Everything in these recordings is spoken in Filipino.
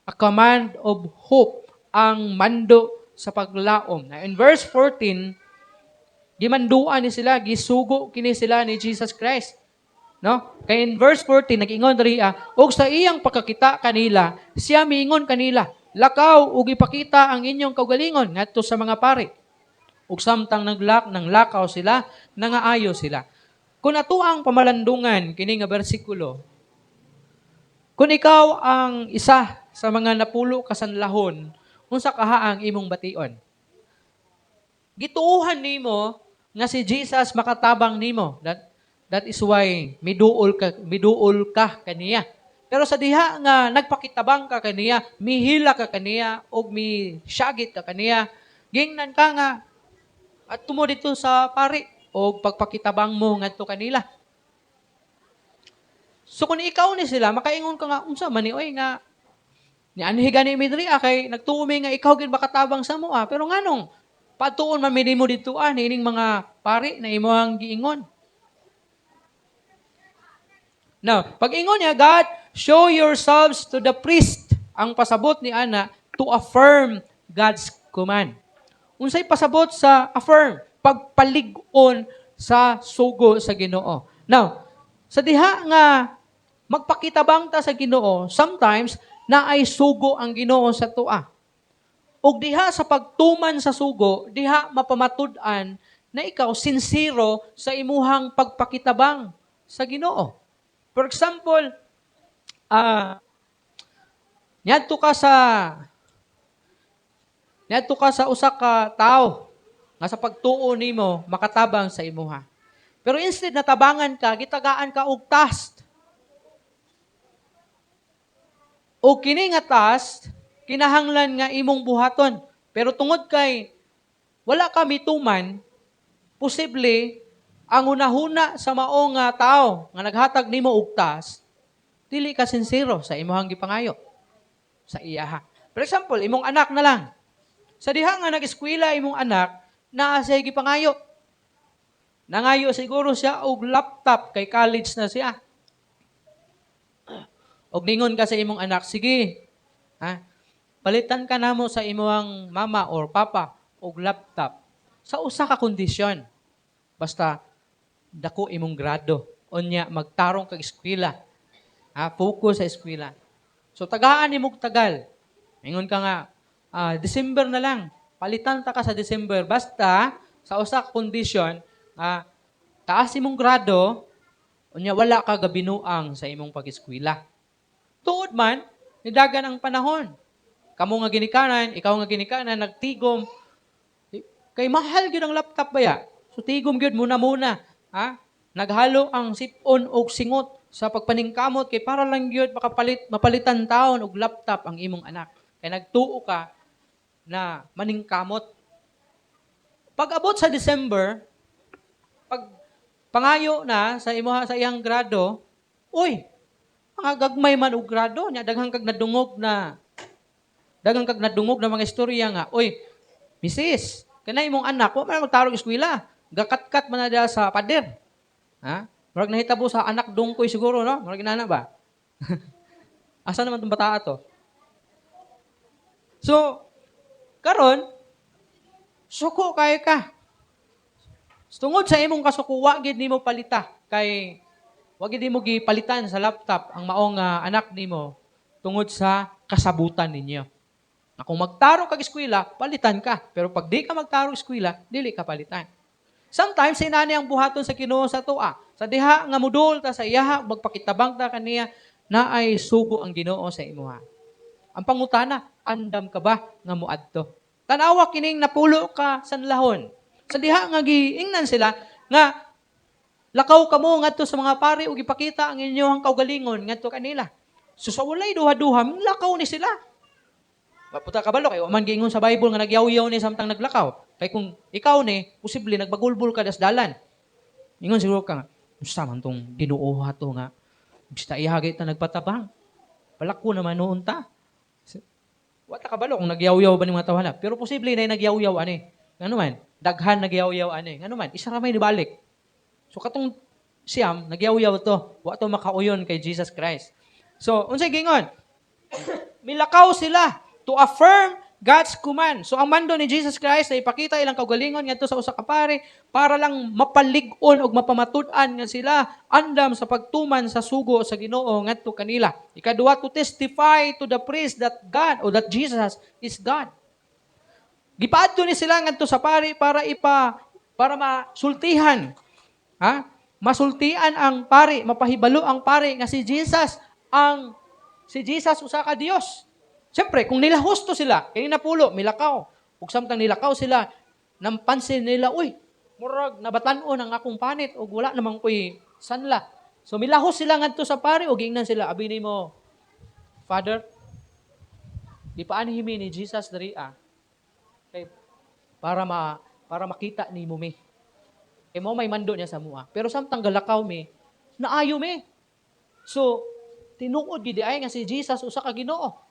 a command of hope ang mando sa paglaom. Na in verse 14, gimanduan ni sila, gisugo kini sila ni Jesus Christ. No? Kaya in verse 14, nag-ingon dariya, og sa iyang pagkakita kanila, siya miingon kanila, lakaw ug ipakita ang inyong kaugalingon ngadto sa mga pari. Ug samtang nang lakaw sila, nangaayo sila. Kung ato ang pamalandungan kini nga bersikulo, kung ikaw ang isa sa mga napulo kasanlahon, unsa kaha ang imong bation? Gituuhan nimo nga si Jesus makatabang nimo. That is why miduol ka kaniya. Pero sa diha nga nagpakitabang ka kaniya, mihila ka kaniya og misyagit ka kaniya, gingnan ka nga at tumo dito sa pari og pagpakitabang mo ngadto kanila. So kung ikaw ni sila, makaingon ka nga unsa man ni oy nga ni anhi gani mi diri kay nagtuo mi nga ikaw gid makatabang sa mo pero nganong patuon man mi mo dito ining mga pari na imong giingon. Now, pag-ingon niya, God, show yourselves to the priest. Ang pasabot ni Ana, to affirm God's command. Unsay pasabot sa affirm? Pagpalig-on sa sugo sa Ginoo. Now, sa diha nga magpakitabang ta sa Ginoo, sometimes naay sugo ang Ginoo sa tua. Ug diha sa pagtuman sa sugo, diha mapamatud-an na ikaw sincero sa imuhang pagpakitabang sa Ginoo. For example, niadto ka sa usa ka tawo nga sa pagtuo nimo makatabang sa imuha. Pero instead na tabangan ka, gitagaan ka og task. O kini nga task, kinahanglan nga imong buhaton. Pero tungod kay wala ka mituman, posible ang hunahuna sa mao nga tao nga naghatag nimo og task, dili ka sincero sa imong gipangayo sa iyaha. For example, imong anak na lang. Sa diha nga nag-eskwela imong anak, naa siya gipangayo. Nangayo siguro siya og laptop kay college na siya. Og ningon ka sa imong anak, sige, palitan ka namo sa imong mama or papa og laptop. Sa usa ka kondisyon. Basta, dako imong grado. Unya, magtarong kag eskwela. Focus sa eskwela. So, tagaan ni mong tagal. Ingon ka nga, December na lang. Palitan ta ka sa December. Basta, sa usa ka kondisyon, taas imong grado, unya wala ka gabinuang sa imong pag-eskwela. Tuod man, nidagan ang panahon. Kamo nga ginikanan, ikaw nga ginikanan, nagtigom. Kay mahal gyud ang laptop baya. So tigom gyud muna. Naghalo ang sipon og singot sa pagpaningkamot kay para lang gyud mapalitan taon og laptop ang imong anak. Kay nagtuo ka na maningkamot. Pag abot sa December, pag pangayo na sa iyang grado, mga gagmay man og grado nya daghang kag nadungog na mga istorya nga, Mrs., kanay imong anak, wa man magtarong eskwela. Gakat-kat man na diha sa pader. Murag nahitabo sa anak dungkoy siguro, no? Murag inana ba? Asa naman tong bata to? So, karon, suko kay ka. Tungod sa imong kasuko, wa gid nimo palita. Kay, wa gid nimo gipalitan sa laptop ang maong anak nimo tungod sa kasabutan ninyo. Na kung magtarong kag eskwela, palitan ka. Pero pag di ka magtarong eskwela, dili ka palitan. Sometimes, sinani ang buhaton sa Ginoo sa tua. Sa diha nga mudol ta sa iyaha, magpakitabang ta kaniya, na ay sugo ang Ginoo sa imuha. Ang pangutana, andam ka ba nga muadto? Tanawa kining napulo ka sanlahon. Sa diha nga giingnan sila, nga lakaw kamo ngadto sa mga pari ug ipakita ang inyong kaugalingon ngadto kanila. So sa walay duha-duha, lakaw ni sila. Maputa kabalo kay man giingon sa Bible nga nagyaw-yaw ni samtang naglakaw. Kay kung ikaw ni posible nagbagulbul ka das dalan. Ingon siguro ka nga, usa man tong Ginoo to nga. Basta ihagay ta nagpatabang. Palako naman noon ta. Wata kabalo kung nagyaw-yaw ba ni mga tawhala. Pero posible na nagyaw-yaw ani. Ngano man, daghan nagyaw-yaw ani. Ngano man, isa ra may nibalik. So katong siyam nagyaw-yaw to. Wa to makauyon kay Jesus Christ. So unsay gingon? Milakaw sila to affirm God's command. So ang mando ni Jesus Christ na ipakita ilang kaugalingon ngadto sa usa ka pari para lang mapalig-on og mapamatud-an nga sila andam sa pagtuman sa sugo sa Ginoo ngadto kanila. Ikaduha, to testify to the priest that God or that Jesus is God. Gipaadto ni sila ngadto sa pari para masultihan. Ha? Masultian ang pari, mapahibalo ang pari nga si Jesus usa ka Dios. Siyempre, kung nilahusto sila, kaya napulo, milakaw. Ug samtang nilakaw sila, nampansin nila, uy, murag nabatan-on ang akong panit ug wala namang ko'y sanla. So milahos sila ngadto sa pari ug ingnan sila, abi nimo, Father, di pa anhimi ni Jesus diri kay para makita ni mo mi. Kay mo may mando niya sa mua. Pero samtang galakaw mi, naayo mi. So tinuod gid ay nga si Jesus usa ka Ginoo.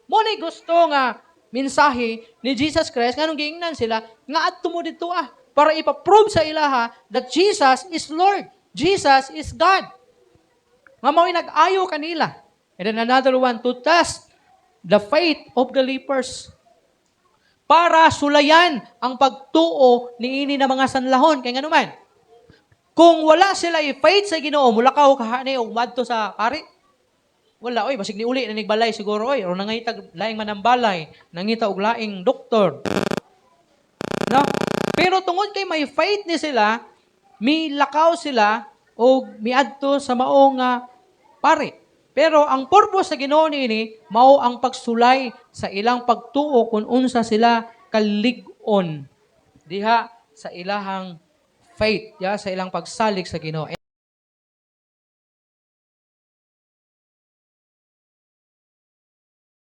Mo ni gusto nga mensahe ni Jesus Christ nganong giingnan sila nga adto mo didto para ipa-prove sa ilaha that Jesus is Lord. Jesus is God. Nga mao'y nag-ayo kanila. And then another one, to test the faith of the lepers. Para sulayan ang pagtuo niini na mga sanlahon. Kaya nga naman, kung wala sila i-faith sa Ginoo, mulakaw kahani o madto sa pari, wala, oy, basig ni uli na nigbalay siguro, oy, o nangitag laing manambalay, nangita og laing doktor. No? Pero tungod kay may faith ni sila, milakaw sila o miadto sa maong pari. Pero ang purpose sa Ginoo niini mao ang pagsulay sa ilang pagtuo kung unsa sila kalig-on diha sa ilahang faith, ya, sa ilang pagsalig sa Ginoo.